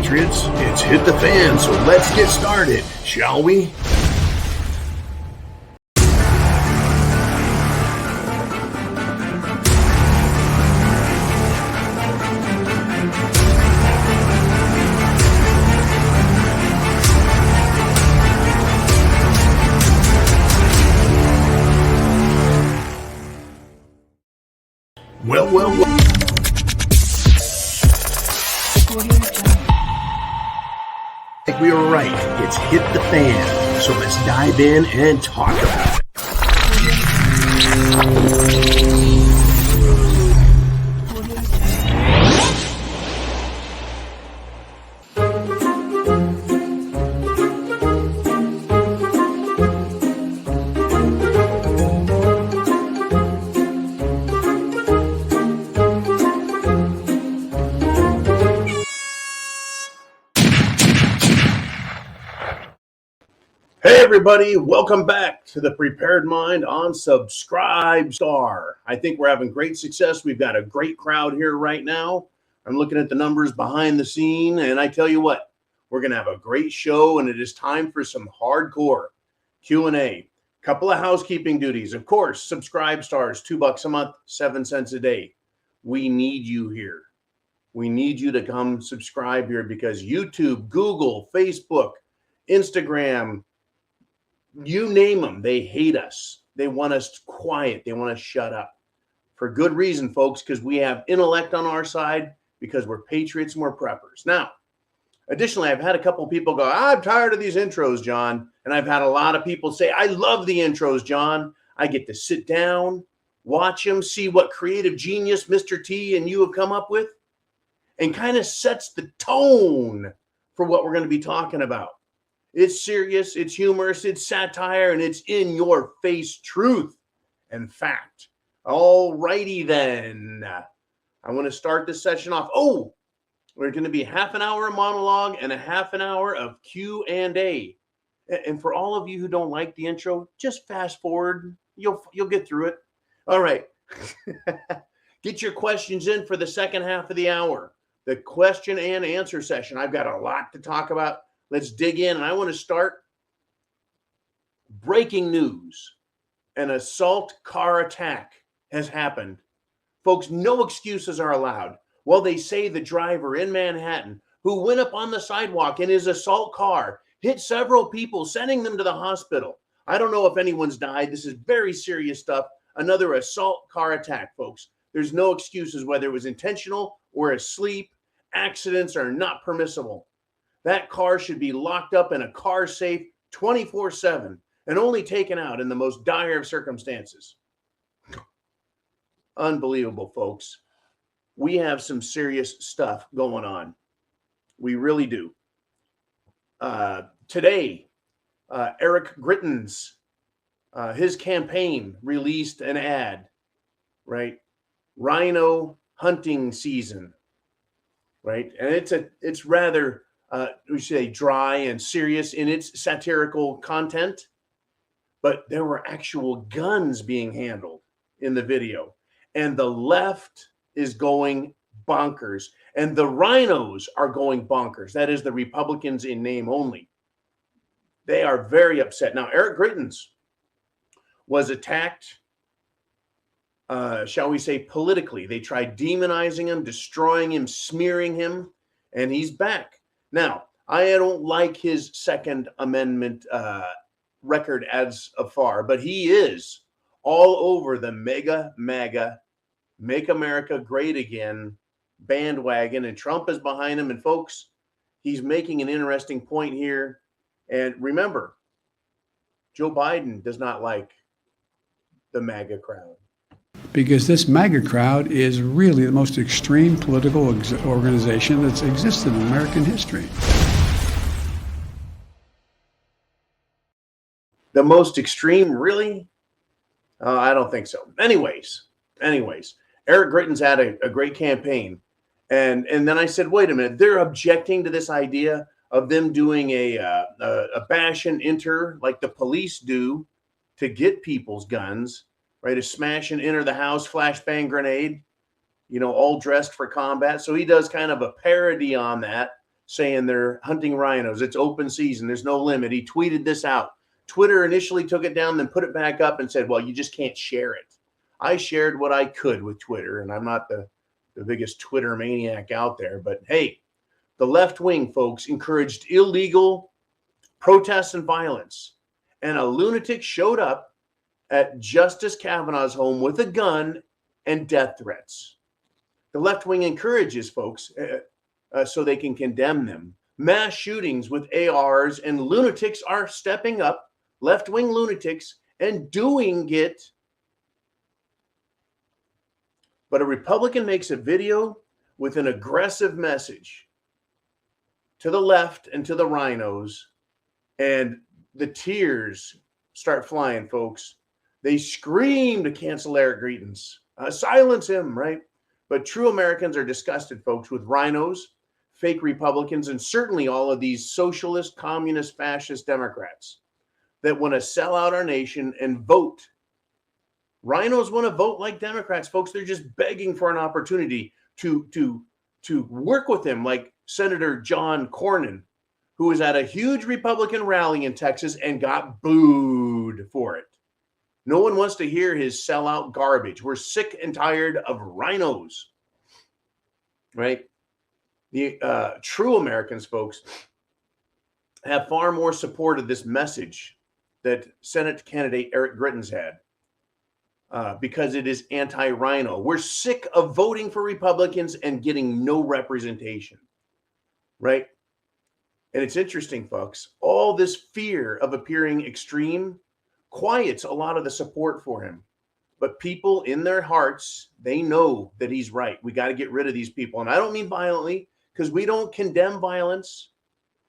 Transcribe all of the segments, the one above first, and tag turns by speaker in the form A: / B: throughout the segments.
A: Patriots. It's hit the fan, so let's get started, shall we? Well. We were right. It's hit the fan. So let's dive in and talk about it. Hey everybody, welcome back to the Prepared Mind on Subscribe Star. I think we're having great success. We've got a great crowd here right now. I'm looking at the numbers behind the scene, and I tell you what, we're going to have a great show, and it is time for some hardcore Q&A. Couple of housekeeping duties. Of course, Subscribe Stars, $2 a month, 7 cents a day. We need you here. We need you to come subscribe here because YouTube, Google, Facebook, Instagram, you name them, they hate us. They want us quiet. They want us shut up. For good reason, folks, because we have intellect on our side, because we're patriots and we're preppers. Now, additionally, I've had a couple people go, I'm tired of these intros, John. And I've had a lot of people say, I love the intros, John. I get to sit down, watch them, see what creative genius Mr. T and you have come up with, and kind of sets the tone for what we're going to be talking about. It's serious, it's humorous, it's satire, and it's in your face truth and fact. All righty then. I want to start this session off. Oh, we're going to be half an hour of monologue and a half an hour of Q&A. And for all of you who don't like the intro, just fast forward. You'll get through it. All right. Get your questions in for the second half of the hour. The question and answer session. I've got a lot to talk about. Let's dig in, and I want to start. Breaking news. An assault car attack has happened. Folks, no excuses are allowed. Well, they say the driver in Manhattan who went up on the sidewalk in his assault car hit several people, sending them to the hospital. I don't know if anyone's died. This is very serious stuff. Another assault car attack, folks. There's no excuses, whether it was intentional or asleep. Accidents are not permissible. That car should be locked up in a car safe 24/7 and only taken out in the most dire of circumstances. Unbelievable, folks. We have some serious stuff going on. We really do. Today, Eric Gritton's, his campaign released an ad, right? Rhino hunting season, right? And it's rather... we say dry and serious in its satirical content, but there were actual guns being handled in the video, and the left is going bonkers, and the rhinos are going bonkers. That is the Republicans in name only. They are very upset. Now, Eric Gritton's was attacked, shall we say, politically. They tried demonizing him, destroying him, smearing him, and he's back. Now, I don't like his Second Amendment record as far, but he is all over the MAGA, Make America Great Again bandwagon, and Trump is behind him. And folks, he's making an interesting point here. And remember, Joe Biden does not like the MAGA crowd.
B: Because this MAGA crowd is really the most extreme political organization that's existed in American history.
A: The most extreme, really? I don't think so. Anyways, Eric Gritton's had a great campaign. And then I said, wait a minute, they're objecting to this idea of them doing a bash and enter like the police do to get people's guns, right? A smash and enter the house, flashbang grenade, all dressed for combat. So he does kind of a parody on that saying they're hunting rhinos. It's open season. There's no limit. He tweeted this out. Twitter initially took it down, then put it back up and said, well, you just can't share it. I shared what I could with Twitter, and I'm not the biggest Twitter maniac out there. But hey, the left wing, folks, encouraged illegal protests and violence. And a lunatic showed up at Justice Kavanaugh's home with a gun and death threats. The left wing encourages folks so they can condemn them. Mass shootings with ARs, and lunatics are stepping up, left wing lunatics, and doing it. But a Republican makes a video with an aggressive message to the left and to the rhinos, and the tears start flying, folks. They scream to cancel Eric Greitens, silence him, right? But true Americans are disgusted, folks, with rhinos, fake Republicans, and certainly all of these socialist, communist, fascist Democrats that want to sell out our nation and vote. Rhinos want to vote like Democrats, folks. They're just begging for an opportunity to work with them, like Senator John Cornyn, who was at a huge Republican rally in Texas and got booed for it. No one wants to hear his sellout garbage. We're sick and tired of rhinos, right? The true Americans, folks, have far more support of this message that Senate candidate Eric Greitens had because it is anti-rhino. We're sick of voting for Republicans and getting no representation, right? And it's interesting, folks, all this fear of appearing extreme quiets a lot of the support for him. But people in their hearts, they know that he's right. We got to get rid of these people. And I don't mean violently, because we don't condemn violence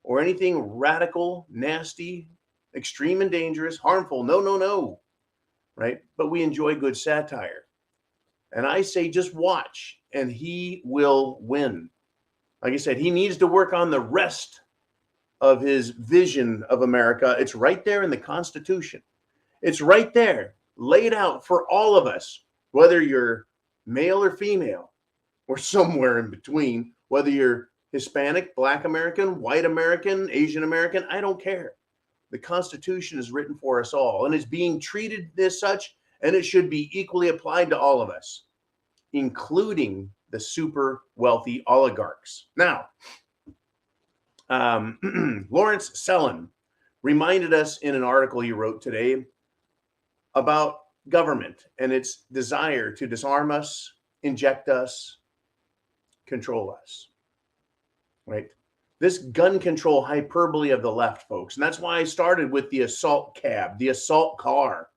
A: or anything radical, nasty, extreme and dangerous, harmful. No, right? But we enjoy good satire. And I say just watch, and he will win. Like I said, he needs to work on the rest of his vision of America. It's right there in the Constitution. It's right there, laid out for all of us, whether you're male or female, or somewhere in between, whether you're Hispanic, Black American, white American, Asian American, I don't care. The Constitution is written for us all, and it's being treated as such, and it should be equally applied to all of us, including the super wealthy oligarchs. Now, Lawrence Sellin reminded us in an article he wrote today about government and its desire to disarm us, inject us, control us, right? This gun control hyperbole of the left, folks. And that's why I started with the assault cab, the assault car,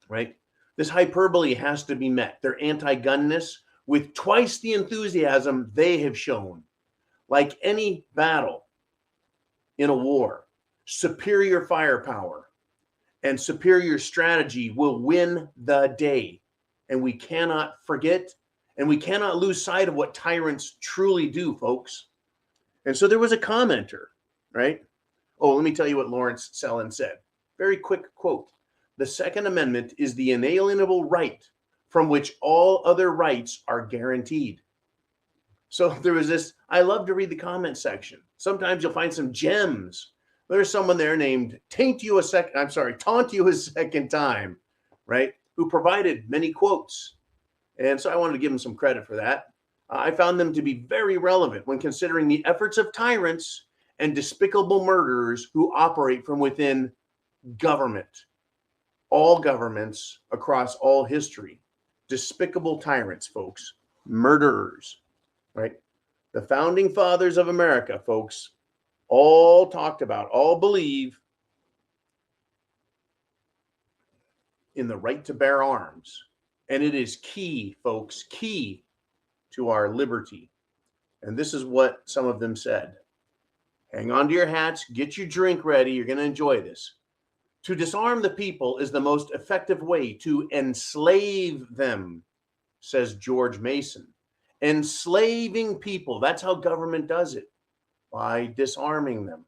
A: right? This hyperbole has to be met. Their anti-gunness with twice the enthusiasm they have shown. Like any battle in a war, superior firepower and superior strategy will win the day. And we cannot forget, and we cannot lose sight of what tyrants truly do, folks. And so there was a commenter, right? Oh, let me tell you what Lawrence Sellin said. Very quick quote. The Second Amendment is the inalienable right from which all other rights are guaranteed. So there was this, I love to read the comment section. Sometimes you'll find some gems. There's someone there named Taunt You a Second Time, right? Who provided many quotes. And so I wanted to give him some credit for that. I found them to be very relevant when considering the efforts of tyrants and despicable murderers who operate from within government. All governments across all history. Despicable tyrants, folks. Murderers. Right? The founding fathers of America, folks, all talked about, all believe in the right to bear arms. And it is key, folks, key to our liberty. And this is what some of them said. Hang on to your hats, get your drink ready. You're going to enjoy this. To disarm the people is the most effective way to enslave them, says George Mason. Enslaving people. That's how government does it, by disarming them.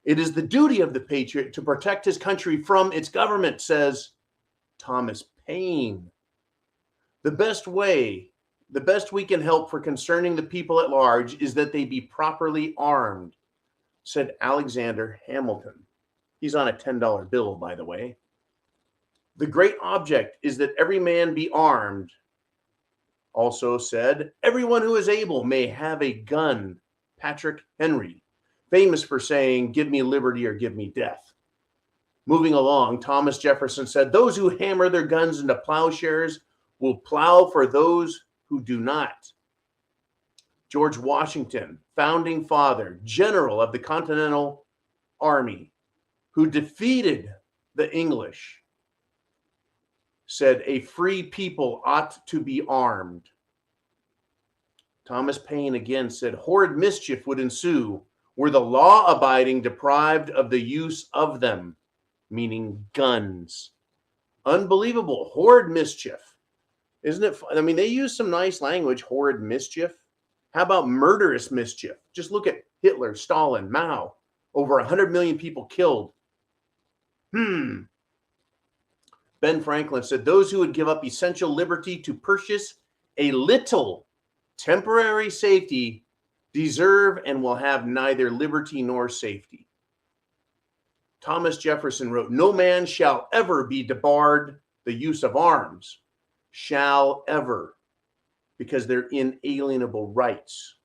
A: It is the duty of the patriot to protect his country from its government, says Thomas Paine. The best way The best we can help for concerning the people at large is that they be properly armed, said Alexander Hamilton. He's on a $10 bill, by the way. The great object is that every man be armed. Also said, everyone who is able may have a gun. Patrick Henry, famous for saying, give me liberty or give me death. Moving along, Thomas Jefferson said, those who hammer their guns into plowshares will plow for those who do not. George Washington, founding father, general of the Continental Army, who defeated the English, said a free people ought to be armed. Thomas Paine again said horrid mischief would ensue were the law-abiding deprived of the use of them, meaning guns. Unbelievable, horrid mischief. Isn't it fun? I mean, they use some nice language, horrid mischief. How about murderous mischief? Just look at Hitler, Stalin, Mao. Over 100 million people killed. Ben Franklin said, those who would give up essential liberty to purchase a little temporary safety deserve and will have neither liberty nor safety. Thomas Jefferson wrote, no man shall ever be debarred the use of arms, shall ever, because they're inalienable rights.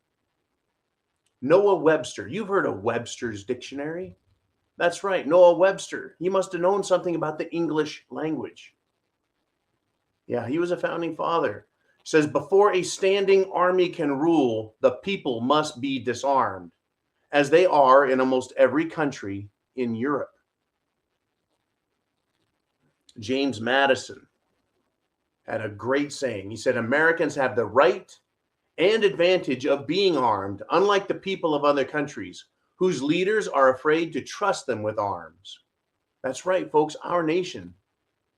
A: Noah Webster, you've heard of Webster's dictionary? That's right, Noah Webster. He must have known something about the English language. Yeah, he was a founding father. Says, before a standing army can rule, the people must be disarmed, as they are in almost every country in Europe. James Madison had a great saying. He said, Americans have the right and advantage of being armed, unlike the people of other countries, whose leaders are afraid to trust them with arms. That's right, folks. Our nation,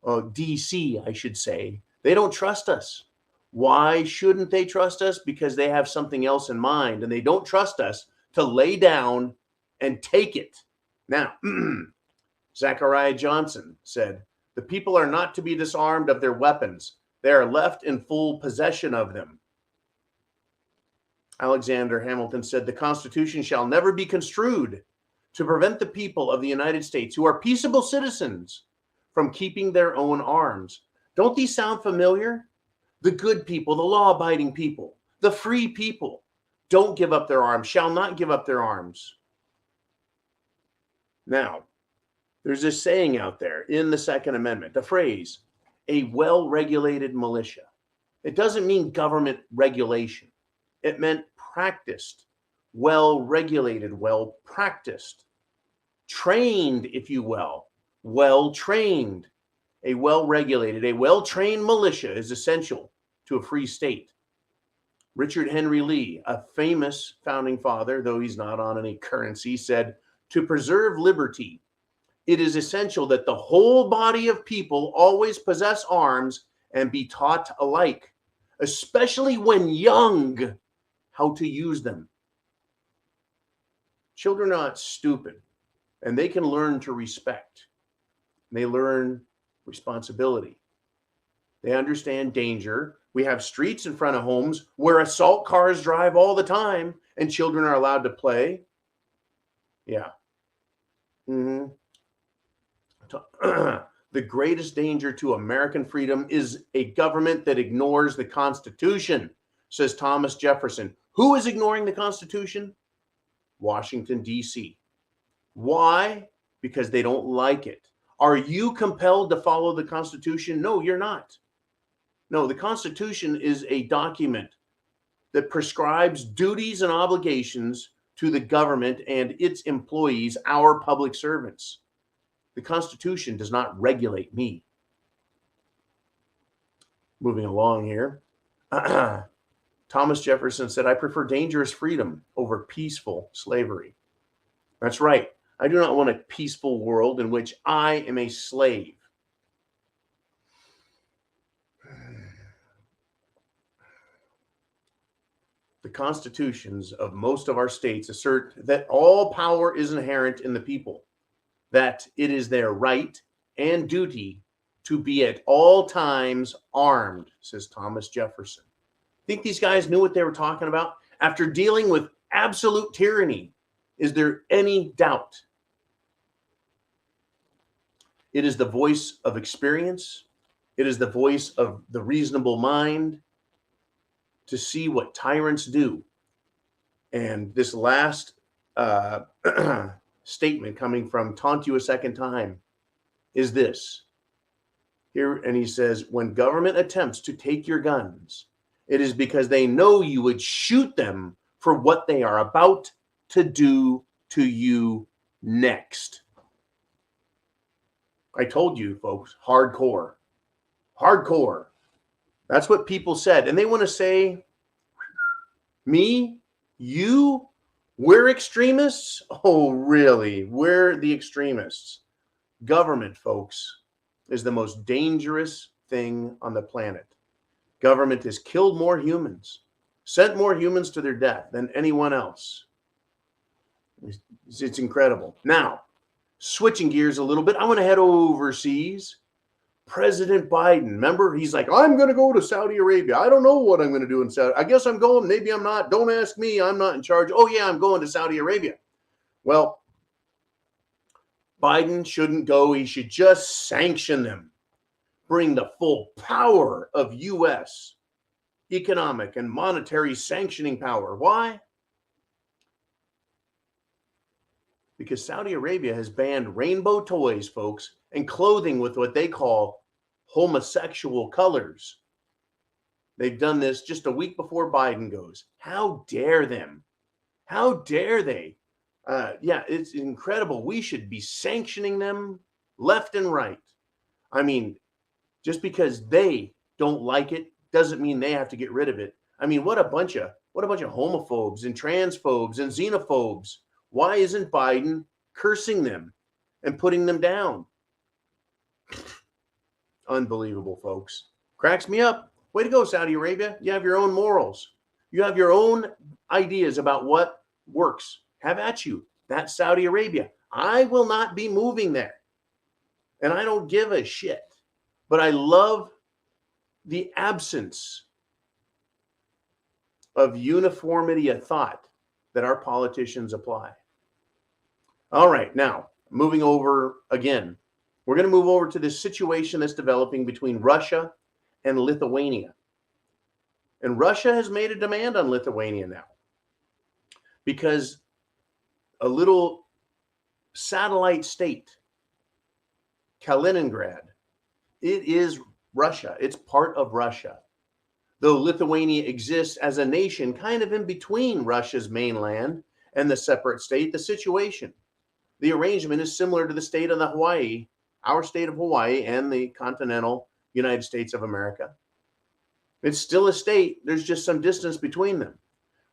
A: DC, I should say, they don't trust us. Why shouldn't they trust us? Because they have something else in mind, and they don't trust us to lay down and take it. Now, Zachariah Johnson said, the people are not to be disarmed of their weapons. They are left in full possession of them. Alexander Hamilton said, the Constitution shall never be construed to prevent the people of the United States, who are peaceable citizens, from keeping their own arms. Don't these sound familiar? The good people, the law-abiding people, the free people don't give up their arms, shall not give up their arms. Now, there's this saying out there in the Second Amendment, the phrase, a well-regulated militia. It doesn't mean government regulation. It meant practiced, well-regulated, well-practiced, trained, if you will, well-trained. A well-regulated, a well-trained militia is essential to a free state. Richard Henry Lee, a famous founding father, though he's not on any currency, said, to preserve liberty, it is essential that the whole body of people always possess arms and be taught alike, especially when young, how to use them. Children are not stupid, and they can learn to respect. They learn responsibility. They understand danger. We have streets in front of homes where assault cars drive all the time, and children are allowed to play. Yeah. The greatest danger to American freedom is a government that ignores the Constitution, says Thomas Jefferson. Who is ignoring the Constitution? Washington, D.C. Why? Because they don't like it. Are you compelled to follow the Constitution? No, you're not. No, the Constitution is a document that prescribes duties and obligations to the government and its employees, our public servants. The Constitution does not regulate me. Moving along here. Thomas Jefferson said, I prefer dangerous freedom over peaceful slavery. That's right. I do not want a peaceful world in which I am a slave. The constitutions of most of our states assert that all power is inherent in the people, that it is their right and duty to be at all times armed, says Thomas Jefferson. Think these guys knew what they were talking about? After dealing with absolute tyranny, is there any doubt? It is the voice of experience. It is the voice of the reasonable mind to see what tyrants do. And this last statement coming from Taunt You a Second Time is this. Here, and he says, when government attempts to take your guns, it is because they know you would shoot them for what they are about to do to you next. I told you, folks, hardcore. Hardcore. That's what people said. And they want to say, me, you, we're extremists? Oh, really? We're the extremists. Government, folks, is the most dangerous thing on the planet. Government has killed more humans, sent more humans to their death than anyone else. It's incredible. Now, switching gears a little bit, I want to head overseas. President Biden, remember, he's like, I'm going to go to Saudi Arabia. I don't know what I'm going to do in Saudi. I guess I'm going. Maybe I'm not. Don't ask me. I'm not in charge. Oh, yeah, I'm going to Saudi Arabia. Well, Biden shouldn't go. He should just sanction them. Bring the full power of U.S. economic and monetary sanctioning power. Why? Because Saudi Arabia has banned rainbow toys, folks, and clothing with what they call homosexual colors. They've done this just a week before Biden goes. How dare them? How dare they? Yeah, it's incredible. We should be sanctioning them left and right. I mean, just because they don't like it doesn't mean they have to get rid of it. I mean, what a bunch of homophobes and transphobes and xenophobes. Why isn't Biden cursing them and putting them down? Unbelievable, folks. Cracks me up. Way to go, Saudi Arabia. You have your own morals. You have your own ideas about what works. Have at you. That's Saudi Arabia. I will not be moving there. And I don't give a shit. But I love the absence of uniformity of thought that our politicians apply. All right, now, moving over again. We're going to move over to this situation that's developing between Russia and Lithuania. And Russia has made a demand on Lithuania now because a little satellite state, Kaliningrad, it is Russia. It's part of Russia. Though Lithuania exists as a nation kind of in between Russia's mainland and the separate state, the situation, the arrangement is similar to the state of the Hawaii, our state of Hawaii, and the continental United States of America. It's still a state. There's just some distance between them,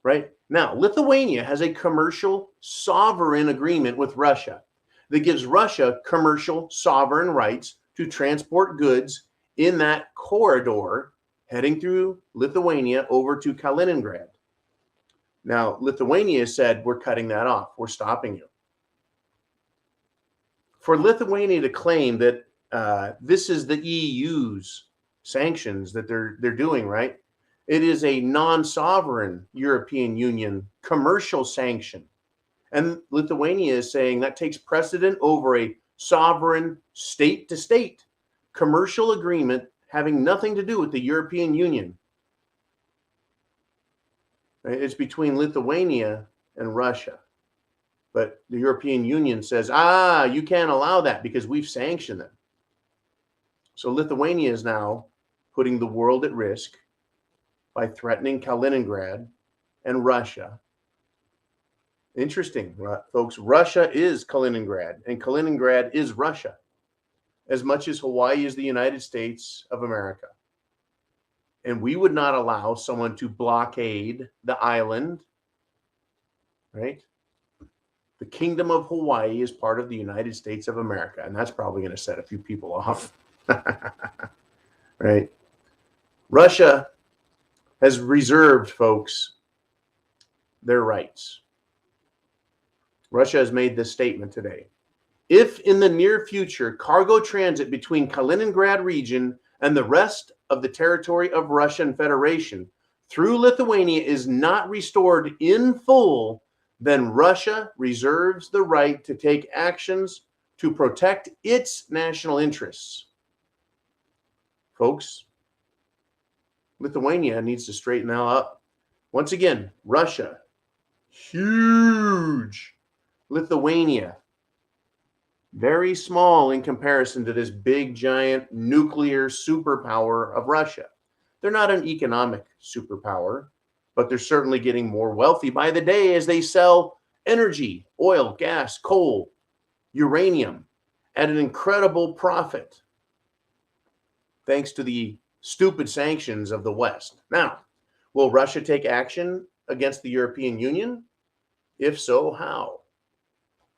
A: right? Now, Lithuania has a commercial sovereign agreement with Russia that gives Russia commercial sovereign rights to transport goods in that corridor heading through Lithuania over to Kaliningrad. Now, Lithuania said, we're cutting that off. We're stopping you. For Lithuania to claim that this is the EU's sanctions that they're doing, right? It is a non-sovereign European Union commercial sanction. And Lithuania is saying that takes precedent over a sovereign state-to-state commercial agreement having nothing to do with the European Union. It's between Lithuania and Russia. But the European Union says, you can't allow that because we've sanctioned them. So Lithuania is now putting the world at risk by threatening Kaliningrad and Russia. Interesting, folks. Russia is Kaliningrad, and Kaliningrad is Russia, as much as Hawaii is the United States of America. And we would not allow someone to blockade the island, right? The Kingdom of Hawaii is part of the United States of America, and that's probably going to set a few people off, right? Russia has reserved, folks, their rights. Russia has made this statement today. If in the near future cargo transit between Kaliningrad region and the rest of the territory of Russian Federation through Lithuania is not restored in full, then Russia reserves the right to take actions to protect its national interests. Folks, Lithuania needs to straighten that up. Once again, Russia, huge. Lithuania, very small in comparison to this big, giant nuclear superpower of Russia. They're not an economic superpower, but they're certainly getting more wealthy by the day as they sell energy, oil, gas, coal, uranium at an incredible profit, thanks to the stupid sanctions of the West. Now, will Russia take action against the European Union? If so, how?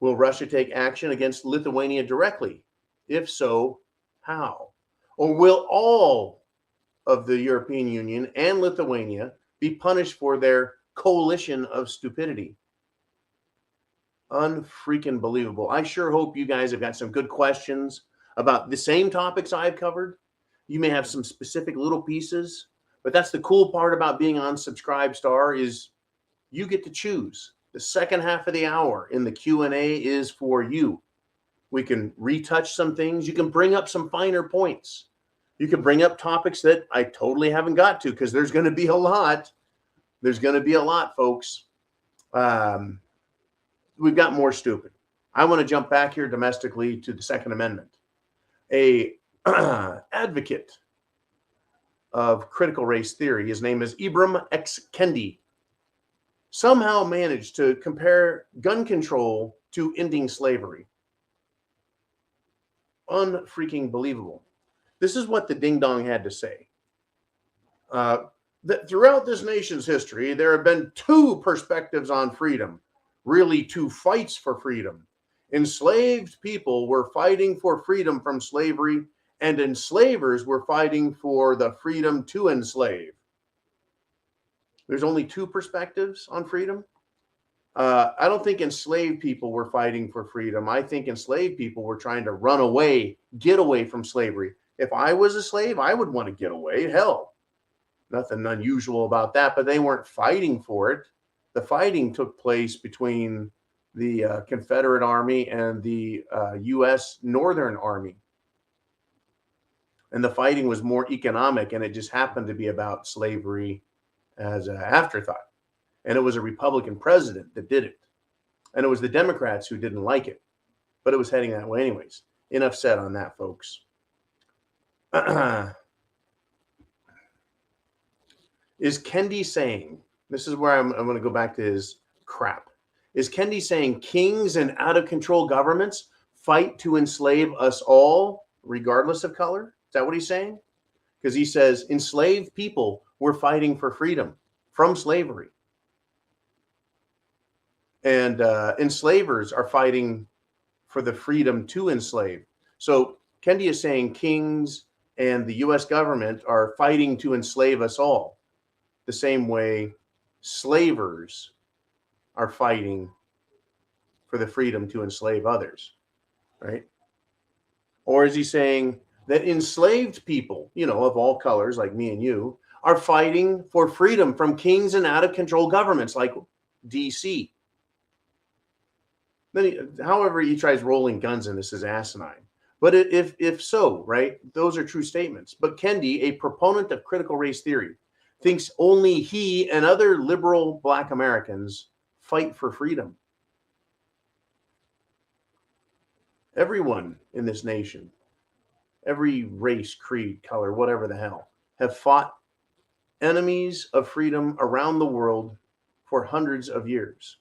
A: Will Russia take action against Lithuania directly? If so, how? Or will all of the European Union and Lithuania be punished for their coalition of stupidity? Unfreaking believable. I sure hope you guys have got some good questions about the same topics I've covered. You may have some specific little pieces, but that's the cool part about being on Subscribe Star is you get to choose. The second half of the hour in the Q&A is for you. We can retouch some things. You can bring up some finer points. You can bring up topics that I totally haven't got to because there's going to be a lot. There's going to be a lot, folks. We've got more stupid. I want to jump back here domestically to the Second Amendment. A advocate of critical race theory, his name is Ibram X. Kendi, somehow managed to compare gun control to ending slavery. Unfreaking believable. This is what the ding dong had to say. That throughout this nation's history, there have been two perspectives on freedom, really two fights for freedom. Enslaved people were fighting for freedom from slavery, and enslavers were fighting for the freedom to enslave. There's only two perspectives on freedom. I don't think enslaved people were fighting for freedom. I think enslaved people were trying to run away, get away from slavery. If I was a slave, I would want to get away. Hell, nothing unusual about that, but they weren't fighting for it. The fighting took place between the Confederate Army and the U.S. Northern Army. And the fighting was more economic, and it just happened to be about slavery as an afterthought. And it was a Republican president that did it. And it was the Democrats who didn't like it. But it was heading that way anyways. Enough said on that, folks. Is Kendi saying, this is where I'm going to go back to his crap. Is Kendi saying kings and out-of-control governments fight to enslave us all, regardless of color? Is that what he's saying? Because he says enslaved people were fighting for freedom from slavery. And enslavers are fighting for the freedom to enslave. So Kendi is saying kings and the U.S. government are fighting to enslave us all, the same way slavers are fighting for the freedom to enslave others, right? Or is he saying that enslaved people, you know, of all colors, like me and you, are fighting for freedom from kings and out-of-control governments like D.C.? Then, however, he tries rolling guns in this is asinine. But if so, right, those are true statements. But Kendi, a proponent of critical race theory, thinks only he and other liberal Black Americans fight for freedom. Everyone in this nation, every race, creed, color, whatever the hell, have fought enemies of freedom around the world for hundreds of years.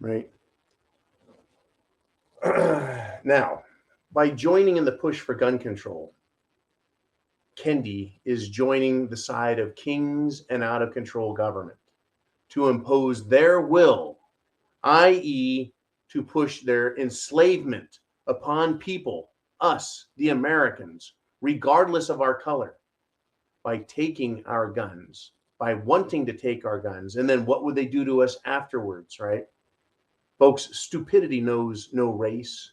A: Right? Now, by joining in the push for gun control, Kendi is joining the side of kings and out-of-control government to impose their will, i.e., to push their enslavement upon people, us, the Americans, regardless of our color, by taking our guns, by wanting to take our guns. And then what would they do to us afterwards, right? Folks, stupidity knows no race,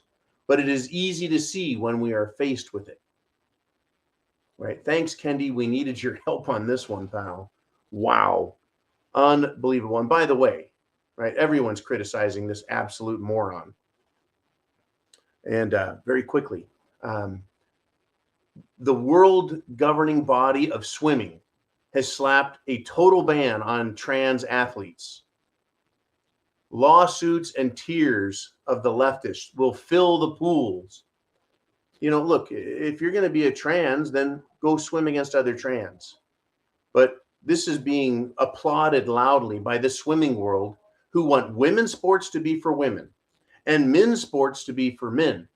A: but it is easy to see when we are faced with it. Right. Thanks, Kendi. We needed your help on this one, pal. Wow. Unbelievable. And by the way, right, everyone's criticizing this absolute moron. And very quickly, um, the world governing body of swimming has slapped a total ban on trans athletes. Lawsuits and tears of the leftists will fill the pools. You know, look, if you're going to be a trans, then go swim against other trans. But this is being applauded loudly by the swimming world, who want women's sports to be for women and men's sports to be for men.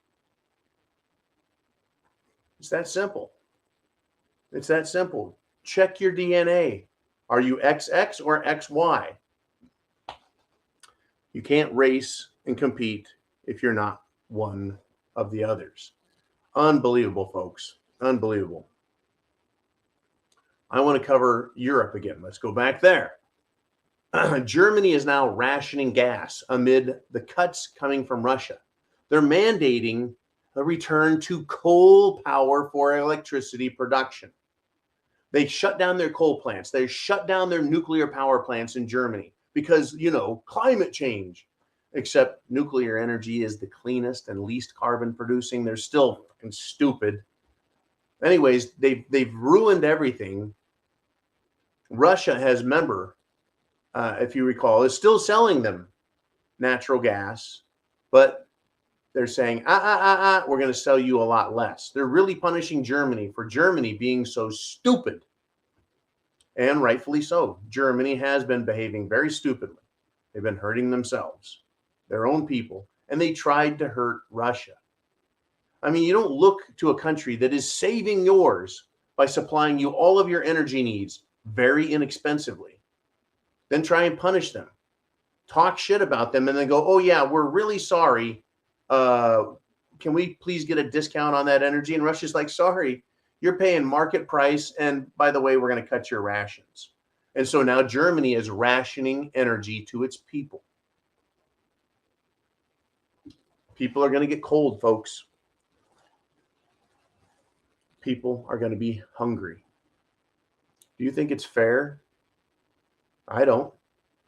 A: It's that simple. It's that simple. Check your DNA. Are you XX or XY? You can't race and compete if you're not one of the others. Unbelievable, folks. Unbelievable. I want to cover Europe again. Let's go back there. Germany is now rationing gas amid the cuts coming from Russia. They're mandating a return to coal power for electricity production. They shut down their coal plants. They shut down their nuclear power plants in Germany because, you know, climate change. Except nuclear energy is the cleanest and least carbon producing. They're still fucking stupid. Anyways, they've ruined everything. Russia has, remember, if you recall, is still selling them natural gas, but they're saying, we're going to sell you a lot less. They're really punishing Germany for Germany being so stupid. And rightfully so. Germany has been behaving very stupidly. They've been hurting themselves, their own people, and they tried to hurt Russia. I mean, you don't look to a country that is saving yours by supplying you all of your energy needs very inexpensively. Then try and punish them. Talk shit about them and then go, oh, yeah, we're really sorry. Can we please get a discount on that energy? And Russia's like, sorry, you're paying market price. And by the way, we're going to cut your rations. And so now Germany is rationing energy to its people. People are going to get cold, folks. People are going to be hungry. Do you think it's fair? I don't.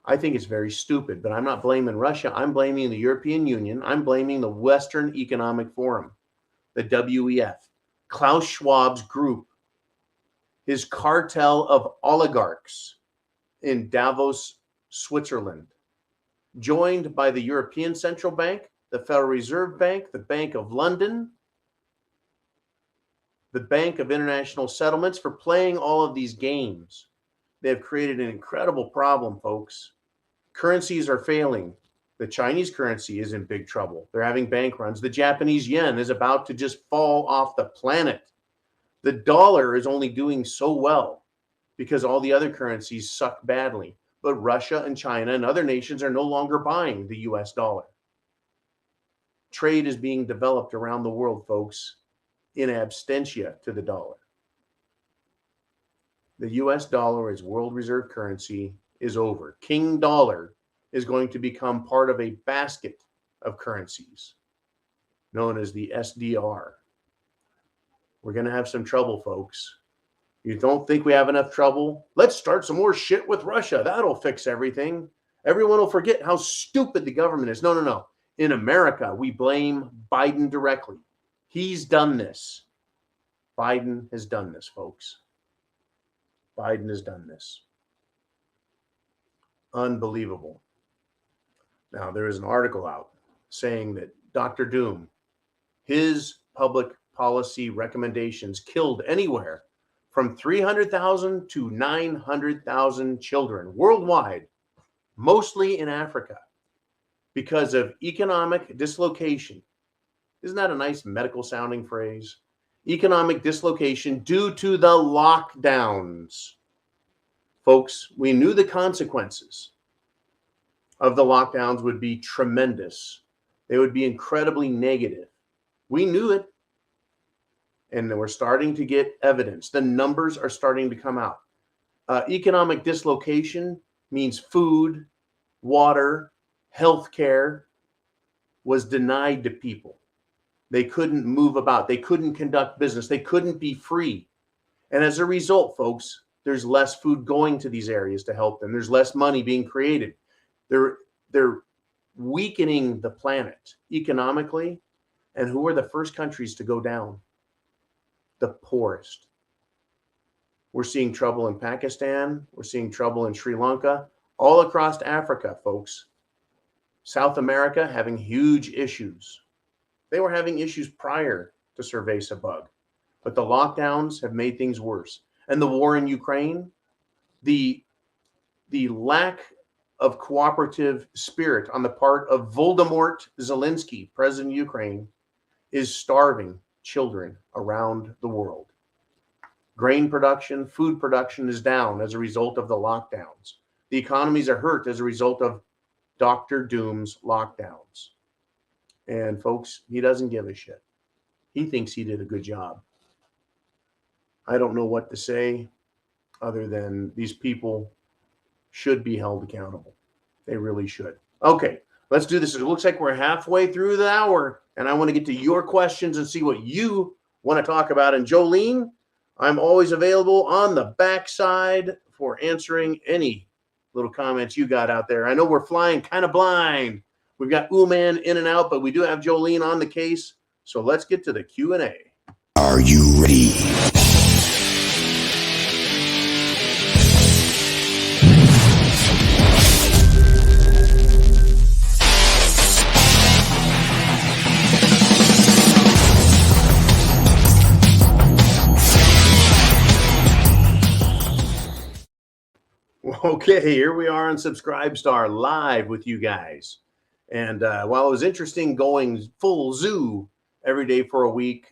A: I think it's very stupid, but I'm not blaming Russia. I'm blaming the European Union. I'm blaming the Western Economic Forum, the WEF, Klaus Schwab's group, his cartel of oligarchs in Davos, Switzerland, joined by the European Central Bank, the Federal Reserve Bank, the Bank of London, the Bank of International Settlements, for playing all of these games. They have created an incredible problem, folks. Currencies are failing. The Chinese currency is in big trouble. They're having bank runs. The Japanese yen is about to just fall off the planet. The dollar is only doing so well because all the other currencies suck badly. But Russia and China and other nations are no longer buying the US dollar. Trade is being developed around the world, folks, in absentia to the dollar. The US dollar as world reserve currency is over. King dollar is going to become part of a basket of currencies known as the SDR. We're going to have some trouble, folks. You don't think we have enough trouble? Let's start some more shit with Russia. That'll fix everything. Everyone will forget how stupid the government is. No. In America, we blame Biden directly. He's done this. Biden has done this, folks. Biden has done this. Unbelievable. Now, there is an article out saying that Dr. Doom, his public policy recommendations killed anywhere from 300,000 to 900,000 children worldwide, mostly in Africa, because of economic dislocation. Isn't that a nice medical sounding phrase? Economic dislocation due to the lockdowns. Folks, we knew the consequences of the lockdowns would be tremendous. They would be incredibly negative. We knew it. And we're starting to get evidence. The numbers are starting to come out. Economic dislocation means food, water, healthcare was denied to people. They couldn't move about. They couldn't conduct business. They couldn't be free. And as a result, folks, there's less food going to these areas to help them. There's less money being created. They're weakening the planet economically. And who are the first countries to go down? The poorest. We're seeing trouble in Pakistan. We're seeing trouble in Sri Lanka, all across Africa, folks. South America having huge issues. They were having issues prior to Cerveza bug, but the lockdowns have made things worse. And the war in Ukraine, the lack of cooperative spirit on the part of Volodymyr Zelensky, president of Ukraine, is starving children around the world. Grain production, food production is down as a result of the lockdowns. The economies are hurt as a result of Dr. Doom's lockdowns. And folks, he doesn't give a shit. He thinks he did a good job. I don't know what to say other than these people should be held accountable. They really should. Okay, let's do this. It looks like we're halfway through the hour, and I want to get to your questions and see what you want to talk about. And Jolene, I'm always available on the backside for answering any little comments you got out there. I know we're flying kind of blind. We've got Uman in and out, but we do have Jolene on the case. So let's get to the Q&A.
C: Are you ready?
A: Okay, here we are on Subscribestar live with you guys. And while it was interesting going full zoo every day for a week,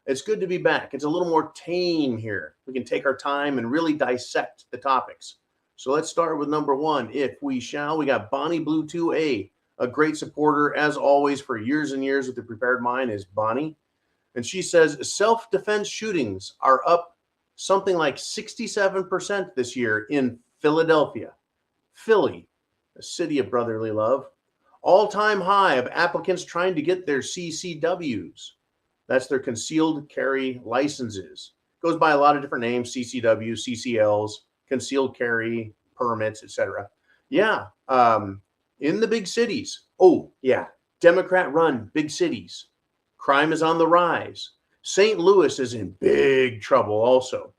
A: it's good to be back. It's a little more tame here. We can take our time and really dissect the topics. So let's start with number one, if we shall. We got Bonnie Blue 2A, a great supporter, as always, for years and years with The Prepared Mind is Bonnie. And she says self-defense shootings are up something like 67% this year in Philadelphia. Philly, a city of brotherly love. All-time high of applicants trying to get their CCWs. That's their concealed carry licenses. Goes by a lot of different names, CCWs, CCLs, concealed carry permits, etc. Yeah, in the big cities. Oh, yeah, Democrat-run big cities. Crime is on the rise. St. Louis is in big trouble also.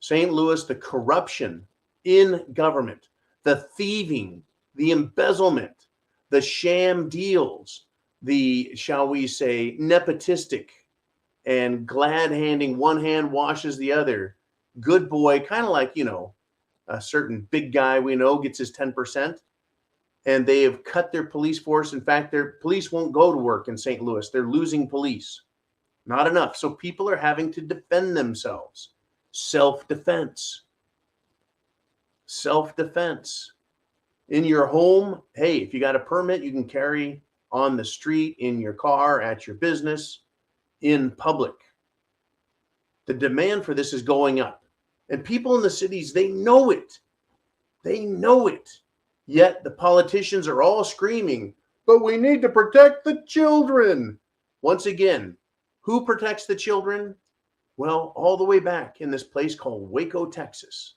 A: St. Louis, the corruption in government, the thieving, the embezzlement, the sham deals, the, shall we say, nepotistic and glad handing, one hand washes the other. Good boy, kind of like, you know, a certain big guy we know gets his 10%. And they have cut their police force. In fact, their police won't go to work in St. Louis. They're losing police. Not enough. So people are having to defend themselves. Self-defense. Self-defense. In your home, hey, if you got a permit, you can carry on the street, in your car, at your business, in public. The demand for this is going up. And people in the cities, they know it. They know it. Yet the politicians are all screaming, but we need to protect the children. Once again, who protects the children? Well, all the way back in this place called Waco, Texas,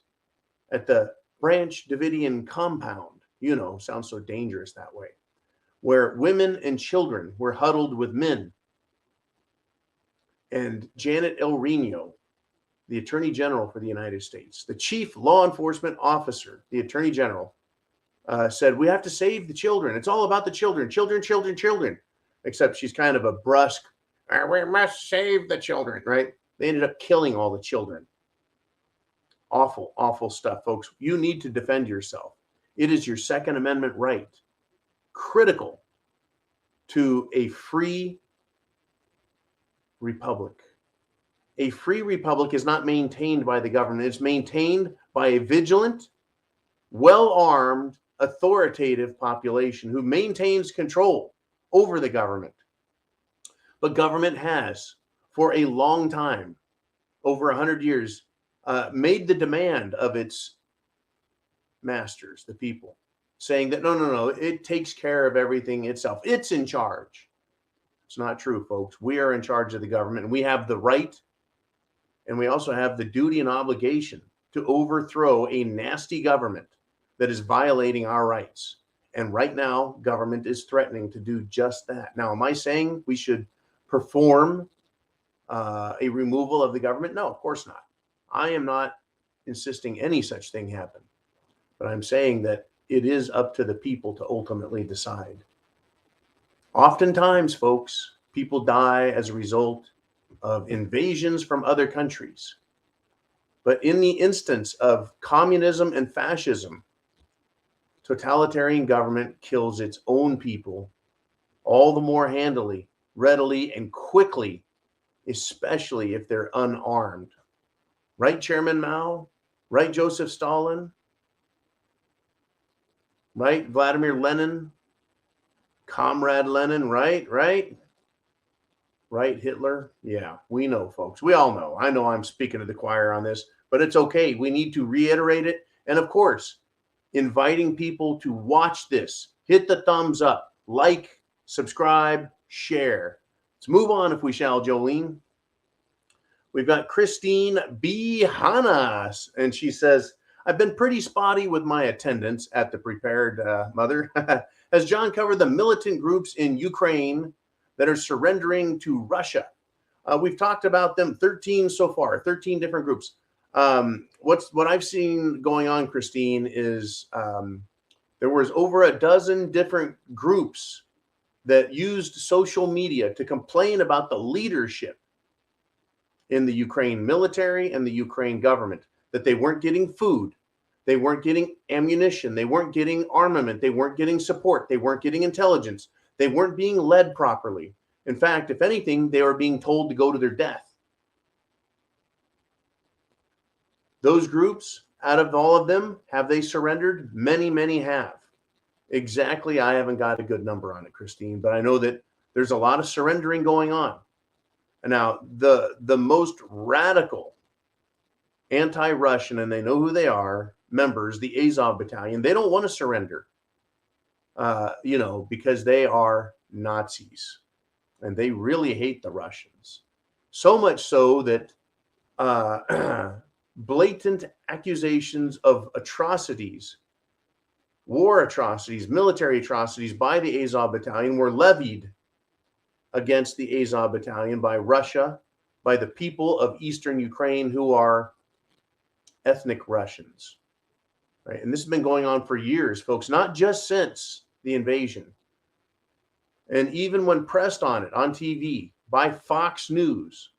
A: at the Branch Davidian compound, you know, sounds so dangerous that way, where women and children were huddled with men. And Janet El Reno, the Attorney General for the United States, the chief law enforcement officer, the Attorney General, said, we have to save the children. It's all about the children, children, children, children. Except she's kind of a brusque, we must save the children, right? They ended up killing all the children. Awful, awful stuff, folks. You need to defend yourself. It is your Second Amendment right. Critical to a free republic. A free republic is not maintained by the government. It's maintained by a vigilant, well-armed, authoritative population who maintains control over the government. But government has, for a long time, over 100 years, made the demand of its masters, the people, saying that, no, it takes care of everything itself. It's in charge. It's not true, folks. We are in charge of the government, and we have the right And we also have the duty and obligation to overthrow a nasty government that is violating our rights. And right now, government is threatening to do just that. Now, am I saying we should perform a removal of the government? No, of course not. I am not insisting any such thing happen. But I'm saying that it is up to the people to ultimately decide. Oftentimes, folks, people die as a result of invasions from other countries. But in the instance of communism and fascism, totalitarian government kills its own people all the more handily, readily, and quickly, especially if they're unarmed. Right, Chairman Mao? Right, Joseph Stalin? Right, Vladimir Lenin? Comrade Lenin, right? Right, Hitler? Yeah, we know, folks. We all know. I know I'm speaking to the choir on this, but it's okay. We need to reiterate it. And of course, inviting people to watch this. Hit the thumbs up, like, subscribe, share. Let's move on if we shall, Jolene. We've got Christine B. Hanas, and she says, I've been pretty spotty with my attendance at the Prepared Mother. Has John covered the militant groups in Ukraine that are surrendering to Russia? We've talked about them, 13 so far, 13 different groups. What I've seen going on, Christine, is there was over a dozen different groups that used social media to complain about the leadership in the Ukraine military and the Ukraine government, that they weren't getting food, they weren't getting ammunition, they weren't getting armament, they weren't getting support, they weren't getting intelligence, they weren't being led properly. In fact, if anything, they were being told to go to their death. Those groups, out of all of them, have they surrendered? Many, many have. Exactly, I haven't got a good number on it, Christine, but I know that there's a lot of surrendering going on. And now, the most radical anti-Russian, and they know who they are, members, the Azov Battalion, they don't want to surrender, because they are Nazis. And they really hate the Russians. So much so that blatant accusations of atrocities, war atrocities, military atrocities by the Azov Battalion were levied against the Azov Battalion by Russia, by the people of Eastern Ukraine who are ethnic Russians. Right? And this has been going on for years, folks, not just since the invasion. And even when pressed on it on TV by Fox News,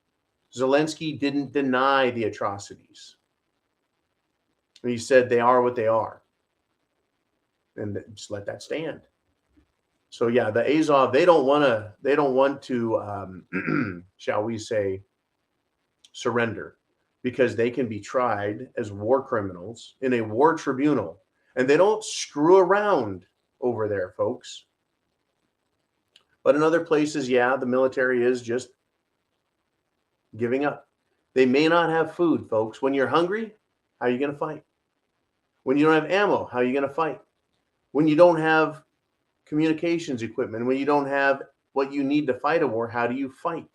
A: Zelensky didn't deny the atrocities. He said they are what they are. And just let that stand. So yeah, the Azov, they don't want to, shall we say, surrender, because they can be tried as war criminals in a war tribunal. And they don't screw around over there, folks. But in other places, yeah, the military is just giving up. They may not have food, folks. When you're hungry, how are you going to fight? When you don't have ammo, how are you going to fight? When you don't have communications equipment, when you don't have what you need to fight a war, how do you fight?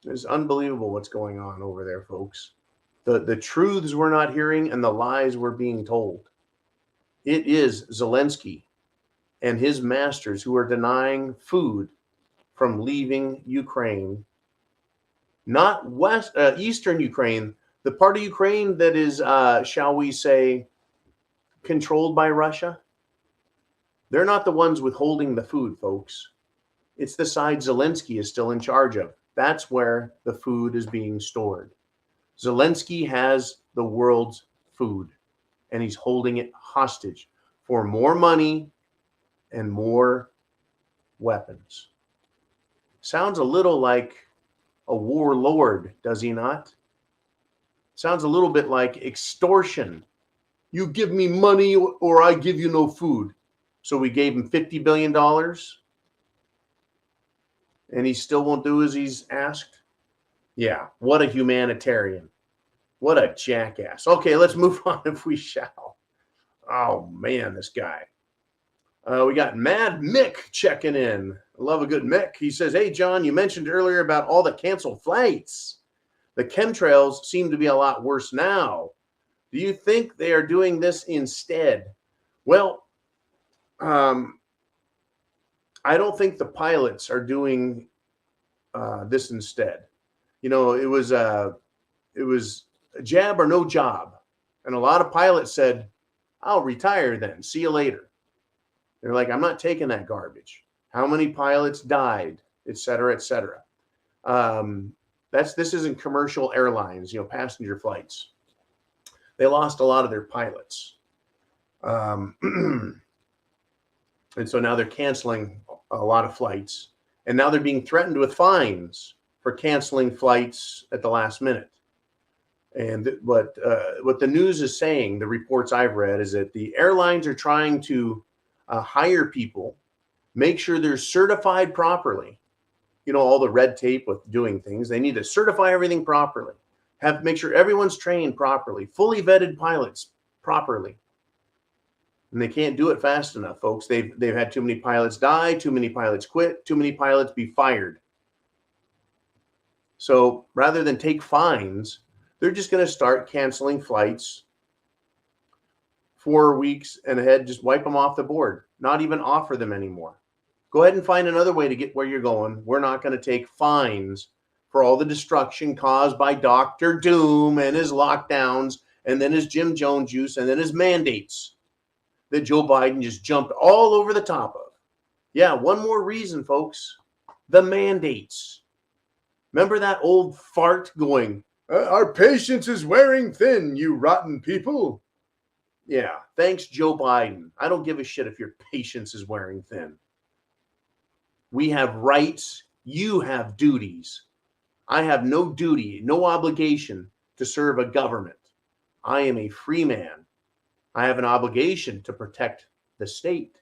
A: It's unbelievable what's going on over there, folks. The truths we're not hearing and the lies we're being told. It is Zelensky and his masters who are denying food from leaving Ukraine, not Eastern Ukraine, the part of Ukraine that is, shall we say, controlled by Russia. They're not the ones withholding the food, folks. It's the side Zelensky is still in charge of. That's where the food is being stored. Zelensky has the world's food, and he's holding it hostage for more money and more weapons. Sounds a little like a warlord, does he not? Sounds a little bit like extortion. You give me money or I give you no food. So we gave him $50 billion and he still won't do as he's asked. Yeah, what a humanitarian. What a jackass. Okay, let's move on if we shall. Oh, man, this guy. We got Mad Mick checking in. I love a good Mick. He says, hey, John, you mentioned earlier about all the canceled flights. The chemtrails seem to be a lot worse now. Do you think they are doing this instead? Well, I don't think the pilots are doing this instead. You know, it was a jab or no job. And a lot of pilots said, I'll retire then. See you later. They're like, I'm not taking that garbage. How many pilots died, et cetera, et cetera. This isn't commercial airlines, you know, passenger flights. They lost a lot of their pilots. And so now they're canceling a lot of flights. And now they're being threatened with fines for canceling flights at the last minute. And what the news is saying, the reports I've read, is that the airlines are trying to hire people, make sure they're certified properly. You know, all the red tape with doing things. They need to certify everything properly. Make sure everyone's trained properly, fully vetted pilots properly. And they can't do it fast enough, folks. They've had too many pilots die, too many pilots quit, too many pilots be fired. So rather than take fines, they're just going to start canceling flights 4 weeks and ahead, just wipe them off the board, not even offer them anymore. Go ahead and find another way to get where you're going. We're not going to take fines for all the destruction caused by Dr. Doom and his lockdowns and then his Jim Jones juice and then his mandates that Joe Biden just jumped all over the top of. Yeah, one more reason, folks. The mandates. Remember that old fart going, our patience is wearing thin, you rotten people? Yeah, thanks, Joe Biden. I don't give a shit if your patience is wearing thin. We have rights. You have duties. I have no duty, no obligation to serve a government. I am a free man. I have an obligation to protect the state,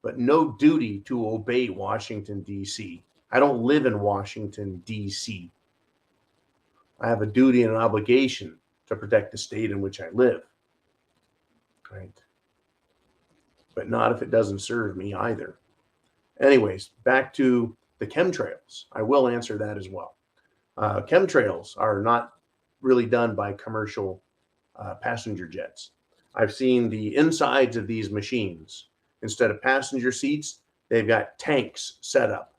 A: but no duty to obey Washington, D.C. I don't live in Washington, D.C. I have a duty and an obligation to protect the state in which I live. Right? But not if it doesn't serve me either. Anyways, back to the chemtrails. I will answer that as well. Chemtrails are not really done by commercial passenger jets. I've seen the insides of these machines. Instead of passenger seats, they've got tanks set up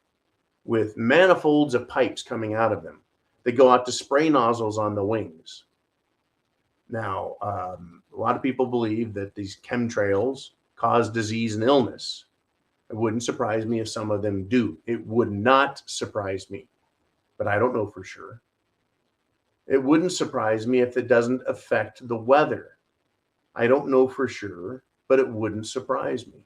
A: with manifolds of pipes coming out of them. They go out to spray nozzles on the wings. Now, a lot of people believe that these chemtrails cause disease and illness. It wouldn't surprise me if some of them do. It would not surprise me, but I don't know for sure. It wouldn't surprise me if it doesn't affect the weather. I don't know for sure, but it wouldn't surprise me.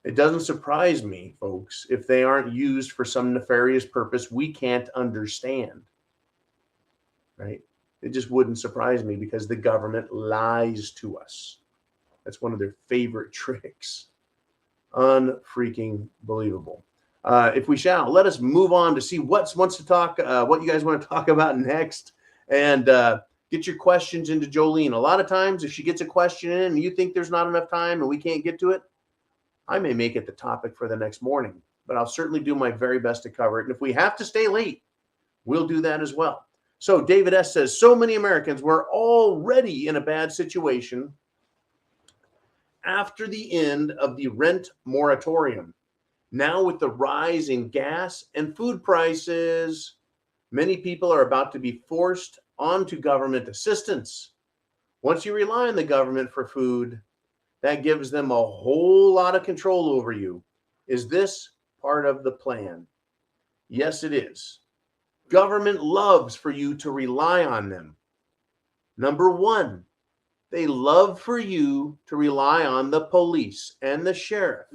A: It doesn't surprise me, folks, if they aren't used for some nefarious purpose we can't understand. Right? It just wouldn't surprise me because the government lies to us. That's one of their favorite tricks. Unfreaking believable. If we shall, let us move on to see what you guys want to talk about next, and get your questions into Jolene. A lot of times, if she gets a question in and you think there's not enough time and we can't get to it, I may make it the topic for the next morning, but I'll certainly do my very best to cover it. And if we have to stay late, we'll do that as well. So David S. says, so many Americans were already in a bad situation after the end of the rent moratorium. Now with the rise in gas and food prices, many people are about to be forced onto government assistance. Once you rely on the government for food, that gives them a whole lot of control over you. Is this part of the plan? Yes, it is. Government loves for you to rely on them. Number one, they love for you to rely on the police and the sheriff.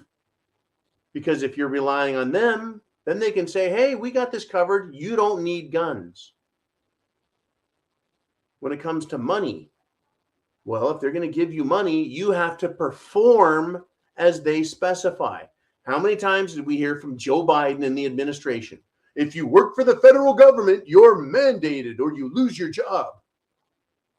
A: Because if you're relying on them, then they can say, hey, we got this covered. You don't need guns. When it comes to money, well, if they're going to give you money, you have to perform as they specify. How many times did we hear from Joe Biden and the administration? If you work for the federal government, you're mandated or you lose your job.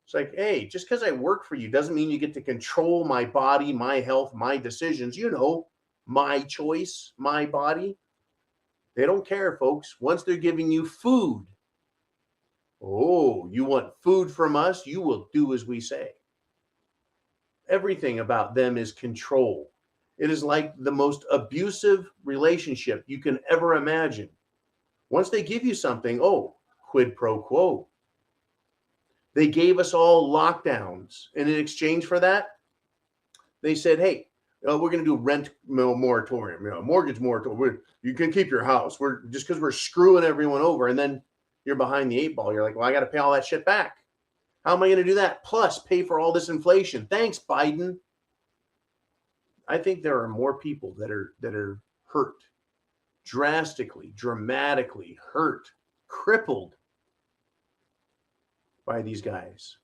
A: It's like, hey, just because I work for you doesn't mean you get to control my body, my health, my decisions. You know, my choice, my body. They don't care, folks. Once they're giving you food, oh, you want food from us? You will do as we say. Everything about them is control. It is like the most abusive relationship you can ever imagine. Once they give you something, oh, quid pro quo. They gave us all lockdowns. And in exchange for that, they said, hey, we're going to do rent moratorium, mortgage moratorium. You can keep your house. We're just because we're screwing everyone over. And then you're behind the eight ball. You're like, well, I got to pay all that shit back. How am I going to do that? Plus pay for all this inflation. Thanks, Biden. I think there are more people that are hurt, drastically, dramatically hurt, crippled by these guys.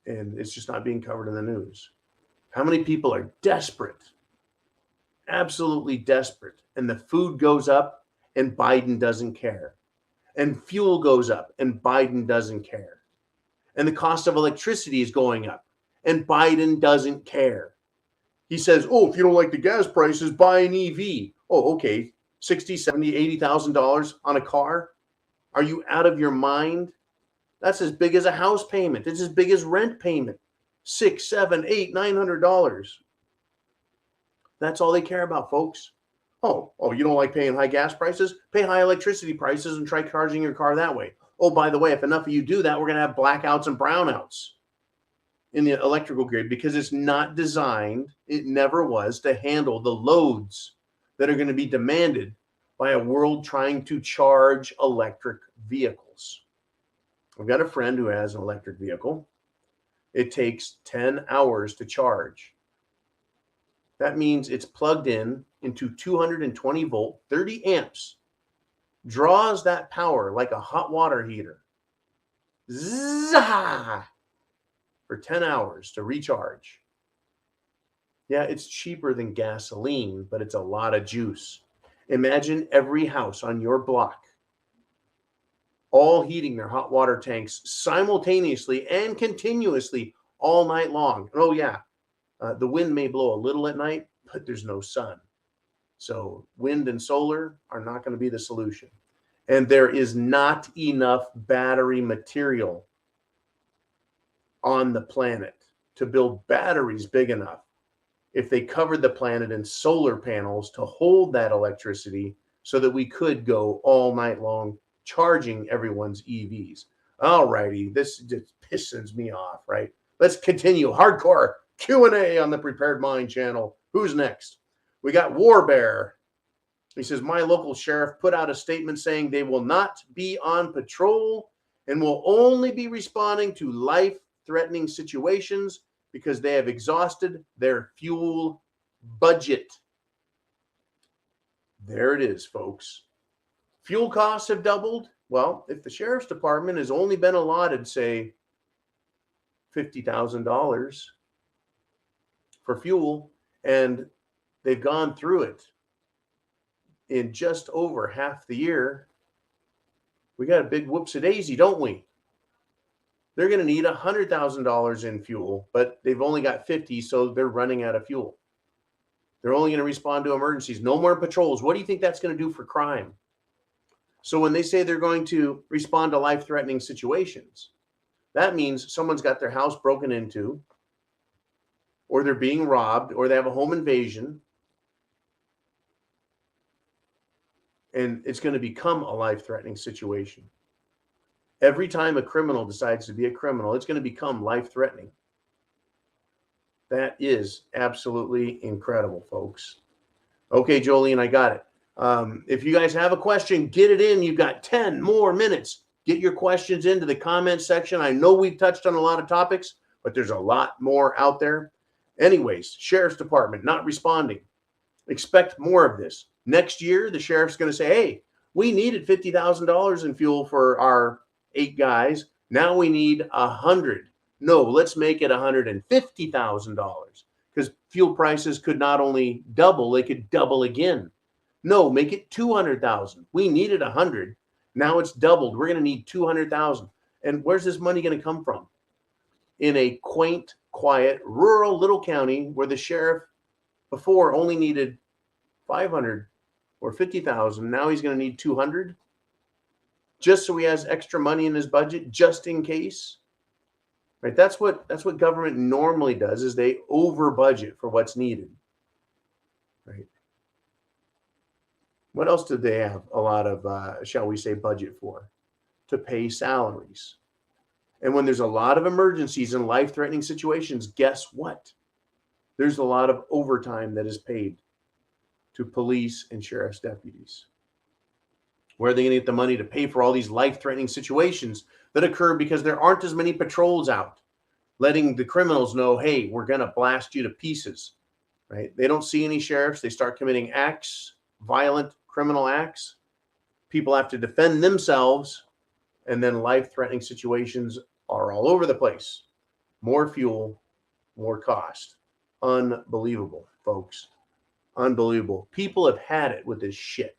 A: And it's just not being covered in the news. How many people are desperate, absolutely desperate, and the food goes up and Biden doesn't care, and fuel goes up and Biden doesn't care, and the cost of electricity is going up and Biden doesn't care. He says, oh, if you don't like the gas prices, buy an EV. Oh, okay, $60,000, $70,000, $80,000 on a car? Are you out of your mind? That's as big as a house payment. It's as big as rent payment. $600, $700, $800, $900. That's all they care about, folks. Oh, you don't like paying high gas prices? Pay high electricity prices and try charging your car that way. Oh, by the way, if enough of you do that, we're going to have blackouts and brownouts in the electrical grid because it's not designed, it never was, to handle the loads that are going to be demanded by a world trying to charge electric vehicles. I've got a friend who has an electric vehicle. It takes 10 hours to charge. That means it's plugged into 220 volt, 30 amps, draws that power like a hot water heater. Zah! For 10 hours to recharge. Yeah, it's cheaper than gasoline, but it's a lot of juice. Imagine every house on your block all heating their hot water tanks simultaneously and continuously all night long. And oh yeah, the wind may blow a little at night, but there's no sun. So wind and solar are not going to be the solution. And there is not enough battery material on the planet to build batteries big enough if they covered the planet in solar panels to hold that electricity so that we could go all night long charging everyone's EVs. All righty, this just pisses me off, right? Let's continue. Hardcore Q&A on the Prepared Mind channel. Who's next? We got War Bear. He says, my local sheriff put out a statement saying they will not be on patrol and will only be responding to life-threatening situations because they have exhausted their fuel budget. There it is, folks. Fuel costs have doubled. Well, if the sheriff's department has only been allotted, say, $50,000 for fuel, and they've gone through it in just over half the year, we got a big whoops-a-daisy, don't we? They're going to need $100,000 in fuel, but they've only got 50, so they're running out of fuel. They're only going to respond to emergencies. No more patrols. What do you think that's going to do for crime? So when they say they're going to respond to life-threatening situations, that means someone's got their house broken into, or they're being robbed, or they have a home invasion, and it's going to become a life-threatening situation. Every time a criminal decides to be a criminal, it's going to become life-threatening. That is absolutely incredible, folks. Okay, Jolene, I got it. If you guys have a question, get it in. You've got 10 more minutes. Get your questions into the comment section. I know we've touched on a lot of topics, but there's a lot more out there. Anyways, Sheriff's Department not responding. Expect more of this. Next year, the sheriff's going to say, hey, we needed $50,000 in fuel for our 8 guys. Now we need 100. No, let's make it $150,000 because fuel prices could not only double, they could double again. No, make it 200,000. We needed 100. Now it's doubled. We're going to need 200,000. And where's this money going to come from? In a quaint, quiet, rural little county where the sheriff before only needed 500 or 50,000. Now he's going to need 200 just so he has extra money in his budget just in case. Right? That's what government normally does, is they over budget for what's needed. Right? What else did they have a lot of, shall we say, budget for? To pay salaries. And when there's a lot of emergencies and life-threatening situations, guess what? There's a lot of overtime that is paid to police and sheriff's deputies. Where are they going to get the money to pay for all these life-threatening situations that occur because there aren't as many patrols out, letting the criminals know, hey, we're going to blast you to pieces, right? They don't see any sheriffs. They start committing acts, violent criminal acts. People have to defend themselves, and then life-threatening situations are all over the place. More fuel, more cost. Unbelievable, folks. Unbelievable. People have had it with this shit.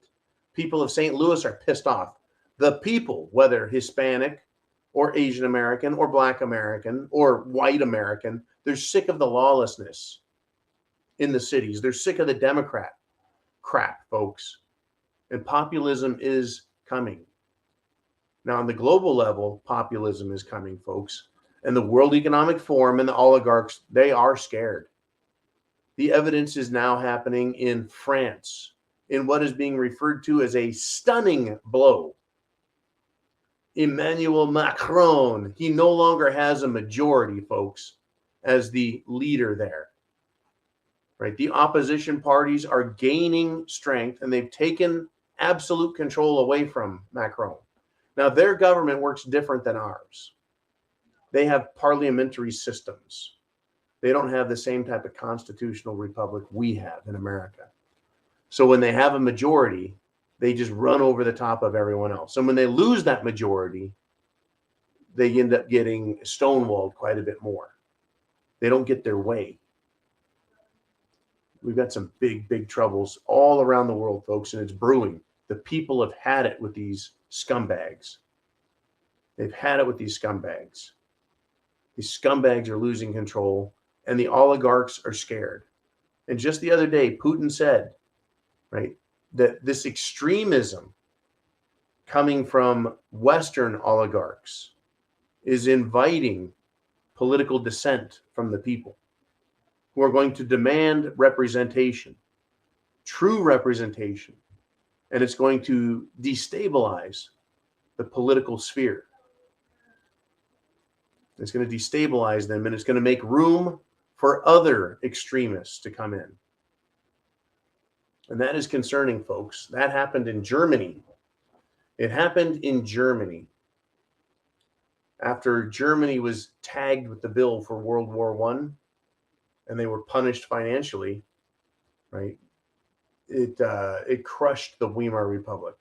A: People of St. Louis are pissed off. The people, whether Hispanic or Asian American or Black American or white American, they're sick of the lawlessness in the cities. They're sick of the Democrat crap, folks. And populism is coming. Now, on the global level, populism is coming, folks. And the World Economic Forum and the oligarchs, they are scared. The evidence is now happening in France, in what is being referred to as a stunning blow. Emmanuel Macron, he no longer has a majority, folks, as the leader there. Right? The opposition parties are gaining strength, and they've taken absolute control away from Macron. Now, their government works different than ours. They have parliamentary systems. They don't have the same type of constitutional republic we have in America. So when they have a majority, they just run over the top of everyone else. And when they lose that majority, they end up getting stonewalled quite a bit more. They don't get their way. We've got some big, big troubles all around the world, folks, and it's brewing. The people have had it with these scumbags. They've had it with these scumbags. These scumbags are losing control, and the oligarchs are scared. And just the other day, Putin said, right, that this extremism coming from Western oligarchs is inviting political dissent from the people who are going to demand representation, true representation, and it's going to destabilize the political sphere. It's going to destabilize them, and it's going to make room for other extremists to come in. And that is concerning, folks. That happened in Germany. It happened in Germany after Germany was tagged with the bill for World War I, and they were punished financially, right? It crushed the Weimar Republic.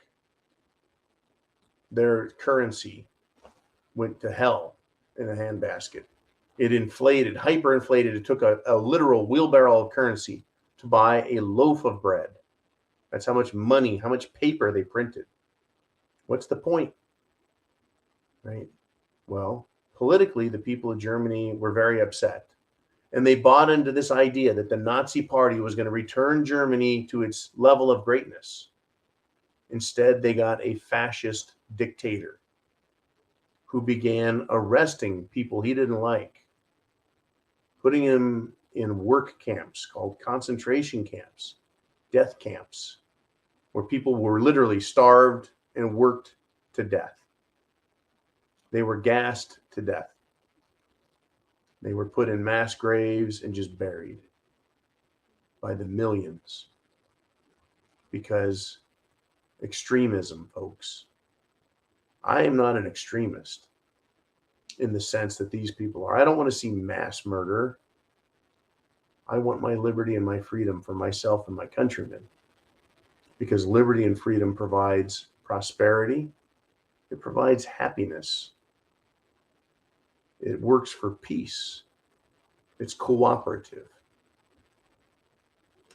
A: Their currency went to hell in a handbasket. It inflated, hyperinflated. It took a literal wheelbarrow of currency to buy a loaf of bread. That's how much money, how much paper they printed. What's the point? Right? Well, politically, the people of Germany were very upset. And they bought into this idea that the Nazi Party was going to return Germany to its level of greatness. Instead, they got a fascist dictator who began arresting people he didn't like, putting him in work camps called concentration camps, death camps, where people were literally starved and worked to death. They were gassed to death. They were put in mass graves and just buried by the millions. Because extremism, folks. I am not an extremist in the sense that these people are. I don't want to see mass murder. I want my liberty and my freedom for myself and my countrymen. Because liberty and freedom provides prosperity. It provides happiness. It works for peace. It's cooperative.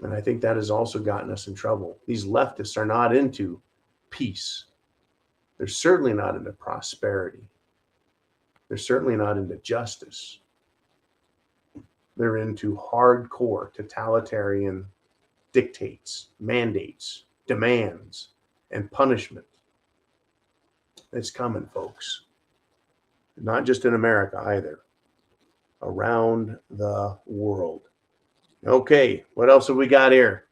A: And I think that has also gotten us in trouble. These leftists are not into peace. They're certainly not into prosperity. They're certainly not into justice. They're into hardcore totalitarian dictates, mandates, demands, and punishment. It's coming, folks. Not just in America either, around the world. Okay, what else have we got here?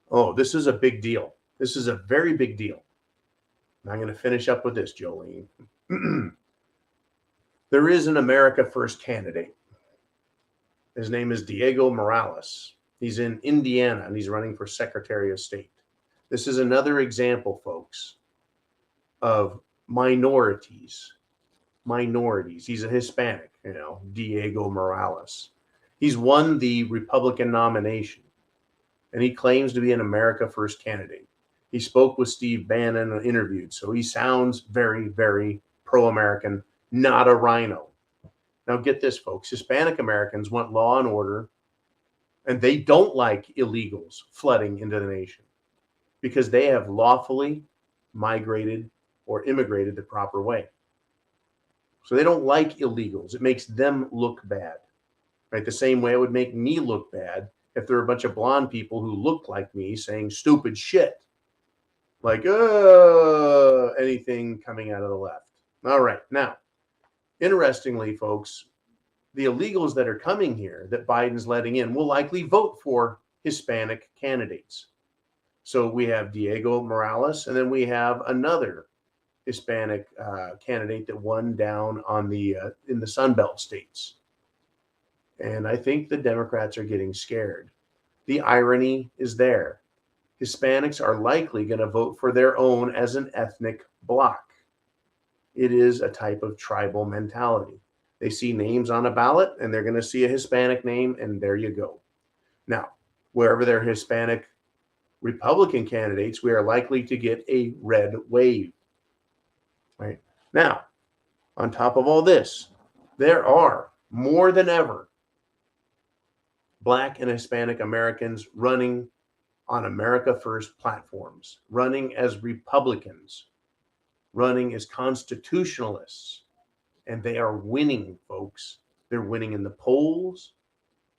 A: Oh, this is a big deal. This is a very big deal. I'm going to finish up with this, Jolene. There is an America First candidate. His name is Diego Morales. He's in Indiana, and he's running for Secretary of State. This is another example, folks, of minorities. He's a Hispanic, Diego Morales. He's won the Republican nomination, and he claims to be an America First candidate. He spoke with Steve Bannon and interviewed, so he sounds very, very pro-American, not a rhino. Now get this, folks. Hispanic Americans want law and order, and they don't like illegals flooding into the nation because they have lawfully migrated or immigrated the proper way. So they don't like illegals. It makes them look bad, right? The same way it would make me look bad if there were a bunch of blonde people who looked like me saying stupid shit, like anything coming out of the left. All right. Now, interestingly, folks, the illegals that are coming here that Biden's letting in will likely vote for Hispanic candidates. So we have Diego Morales, and then we have another Hispanic candidate that won down on the in the Sunbelt states. And I think the Democrats are getting scared. The irony is there. Hispanics are likely going to vote for their own as an ethnic bloc. It is a type of tribal mentality. They see names on a ballot and they're going to see a Hispanic name, and there you go. Now, wherever there are Hispanic Republican candidates, we are likely to get a red wave. Right? Now, on top of all this, there are more than ever Black and Hispanic Americans running on America First platforms, running as Republicans, running as constitutionalists, and they are winning, folks. They're winning in the polls,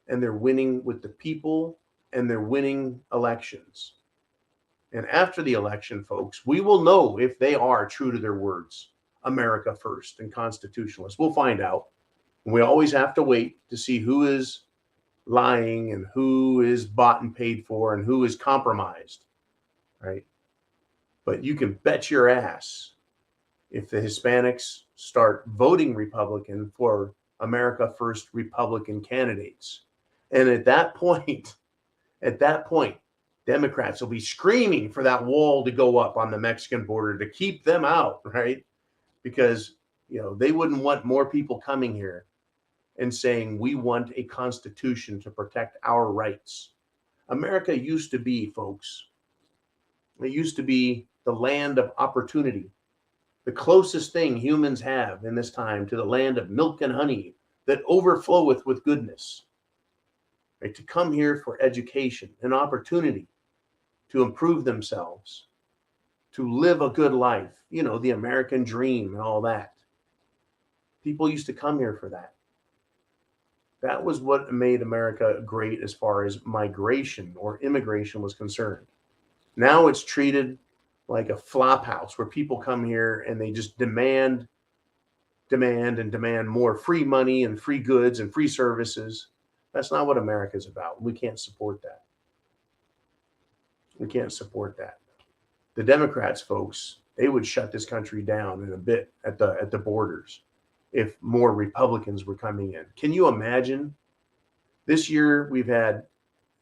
A: and they're winning with the people, and they're winning elections. And after the election, folks, we will know if they are true to their words, America First and constitutionalists. We'll find out. And we always have to wait to see who is lying and who is bought and paid for and who is compromised, right? But you can bet your ass if the Hispanics start voting Republican for America First Republican candidates. And at that point, Democrats will be screaming for that wall to go up on the Mexican border to keep them out, right? Because, they wouldn't want more people coming here and saying, we want a constitution to protect our rights. America used to be, folks, it used to be the land of opportunity, the closest thing humans have in this time to the land of milk and honey that overfloweth with goodness. Right? To come here for education, an opportunity to improve themselves, to live a good life, the American dream and all that. People used to come here for that. That was what made America great as far as migration or immigration was concerned. Now it's treated like a flop house where people come here and they just demand more free money and free goods and free services. That's not what America's about. We can't support that. We can't support that. The Democrats, folks, they would shut this country down in a bit at the borders if more Republicans were coming in. Can you imagine? This year we've had,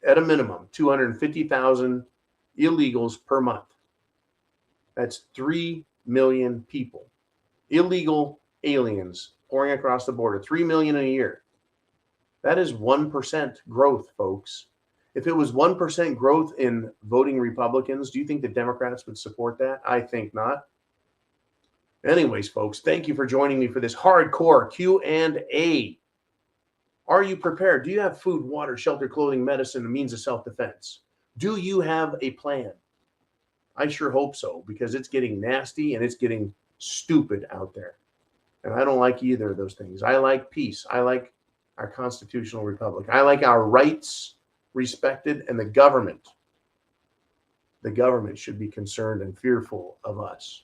A: at a minimum, 250,000 illegals per month. That's 3 million people. Illegal aliens pouring across the border, 3 million a year. That is 1% growth, folks. If it was 1% growth in voting Republicans, do you think the Democrats would support that? I think not. Anyways, folks, thank you for joining me for this hardcore Q&A. Are you prepared? Do you have food, water, shelter, clothing, medicine, and means of self-defense? Do you have a plan? I sure hope so, because it's getting nasty and it's getting stupid out there. And I don't like either of those things. I like peace. I like our constitutional republic. I like our rights respected, and the government should be concerned and fearful of us.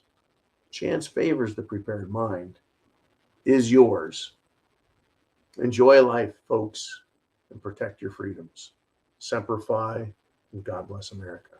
A: Chance favors the prepared mind is yours. Enjoy life, folks, and protect your freedoms. Semper Fi, and God bless America.